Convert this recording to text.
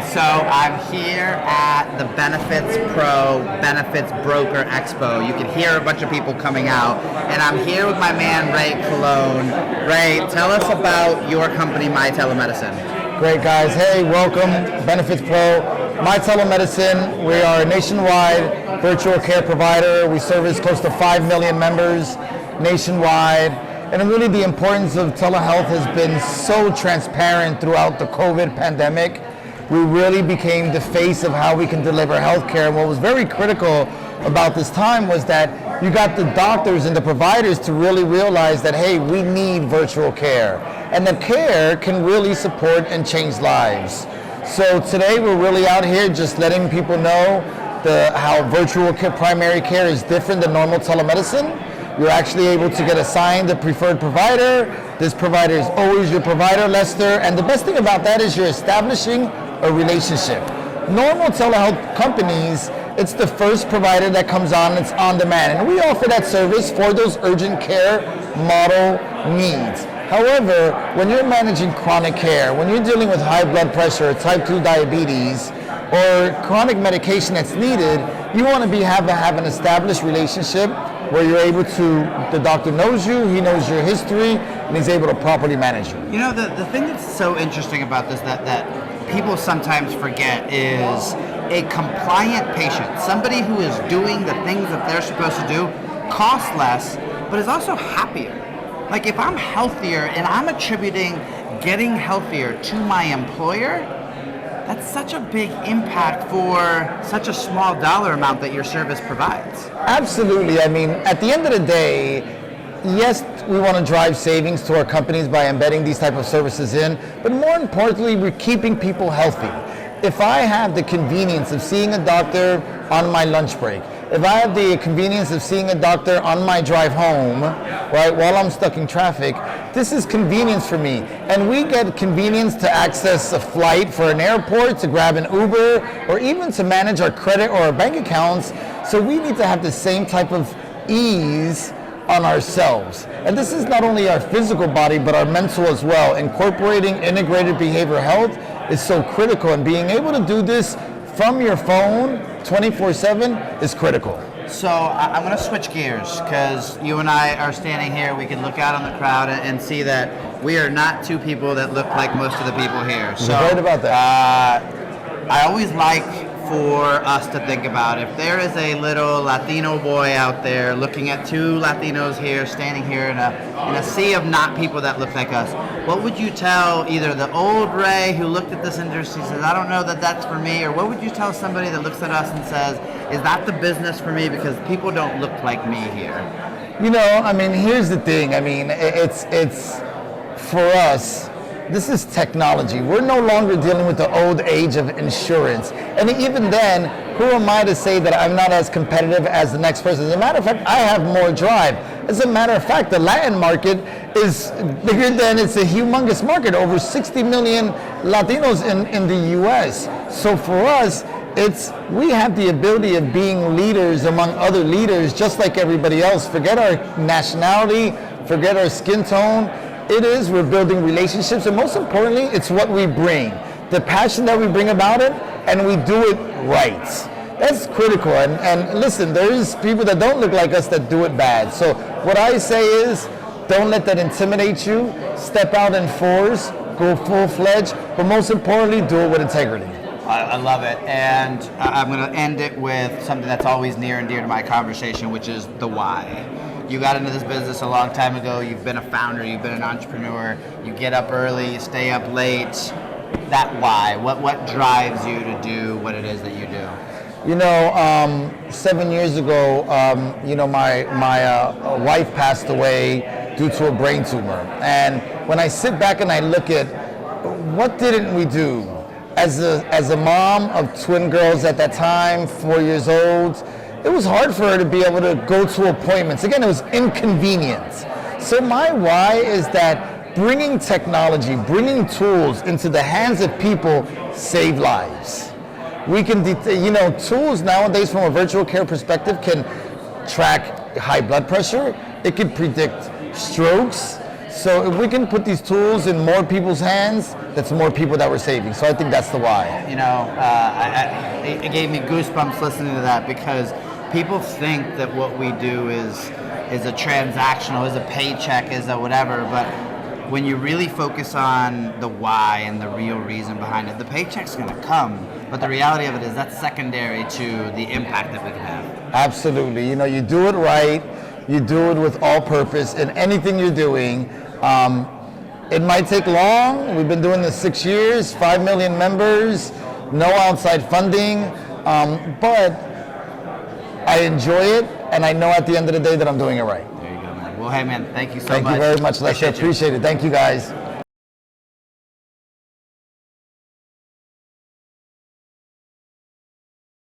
So I'm here at the Benefits Broker Expo. You can hear a bunch of people coming out, and I'm here with my man Ray Colon. Ray, tell us about your company, My Telemedicine. Great, guys. Hey, welcome, Benefits Pro. My Telemedicine, we are a nationwide virtual care provider. We service close to 5 million members nationwide. And really the importance of telehealth has been so transparent throughout the COVID pandemic. We really became the face of how we can deliver healthcare. And what was very critical about this time was that you got the doctors and the providers to really realize that, hey, we need virtual care. And the care can really support and change lives. So today we're really out here just letting people know how virtual care, primary care is different than normal telemedicine. You're actually able to get assigned a preferred provider. This provider is always your provider, Lester. And the best thing about that is you're establishing a relationship. Normal telehealth companies, it's the first provider that comes on, it's on demand. And we offer that service for those urgent care model needs. However, when you're managing chronic care, when you're dealing with high blood pressure, type 2 diabetes, or chronic medication that's needed, you want to have an established relationship where you're able to, the doctor knows you, he knows your history, and he's able to properly manage you. You know, the thing that's so interesting about this that people sometimes forget is a compliant patient, somebody who is doing the things that they're supposed to do, costs less, but is also happier. Like if I'm healthier and I'm attributing getting healthier to my employer, that's such a big impact for such a small dollar amount that your service provides. Absolutely. I mean, at the end of the day, yes, we want to drive savings to our companies by embedding these type of services in, but more importantly, we're keeping people healthy. If I have the convenience of seeing a doctor on my lunch break, if I have the convenience of seeing a doctor on my drive home, right, while I'm stuck in traffic, this is convenience for me. And we get convenience to access a flight for an airport, to grab an Uber, or even to manage our credit or our bank accounts. So we need to have the same type of ease on ourselves. And this is not only our physical body, but our mental as well. Incorporating integrated behavioral health is so critical, and being able to do this from your phone 24/7 is critical. So I'm going to switch gears because you and I are standing here. We can look out on the crowd and see that we are not two people that look like most of the people here. So you're right about that. I always like for us to think about if there is a little Latino boy out there looking at two Latinos here, standing here in a sea of not people that look like us, what would you tell either the old Ray who looked at this industry and says, I don't know that that's for me, or what would you tell somebody that looks at us and says, is that the business for me because people don't look like me here? You know, I mean, here's the thing. I mean, it's for us, this is technology. We're no longer dealing with the old age of insurance. And even then, who am I to say that I'm not as competitive as the next person? As a matter of fact, I have more drive. As a matter of fact, the Latin market is bigger than, it's a humongous market, over 60 million Latinos in the US. So for us, we have the ability of being leaders among other leaders, just like everybody else. Forget our nationality, forget our skin tone. We're building relationships, and most importantly, it's what we bring. The passion that we bring about it, and we do it right. That's critical, and listen, there's people that don't look like us that do it bad. So what I say is, don't let that intimidate you. Step out in force, go full-fledged, but most importantly, do it with integrity. I love it, and I'm going to end it with something that's always near and dear to my conversation, which is the why. You got into this business a long time ago. You've been a founder. You've been an entrepreneur. You get up early. You stay up late. That why? What drives you to do what it is that you do? You know, 7 years ago, you know, my wife passed away due to a brain tumor. And when I sit back and I look at what didn't we do as a mom of twin girls at that time, 4 years old. It was hard for her to be able to go to appointments. Again, it was inconvenient. So my why is that bringing technology, bringing tools into the hands of people save lives. We can, you know, tools nowadays from a virtual care perspective can track high blood pressure. It can predict strokes. So if we can put these tools in more people's hands, that's more people that we're saving. So I think that's the why. You know, it gave me goosebumps listening to that, because people think that what we do is a transactional, is a paycheck, is a whatever, but when you really focus on the why and the real reason behind it, the paycheck's going to come, but the reality of it is that's secondary to the impact that we can have. Absolutely. You know, you do it right, you do it with all purpose in anything you're doing. It might take long. We've been doing this 6 years, 5 million members, no outside funding, but I enjoy it, and I know at the end of the day that I'm doing it right. There you go, man. Well, hey, man, thank you so much. Thank you very much, Lester. Appreciate it. Thank you, guys.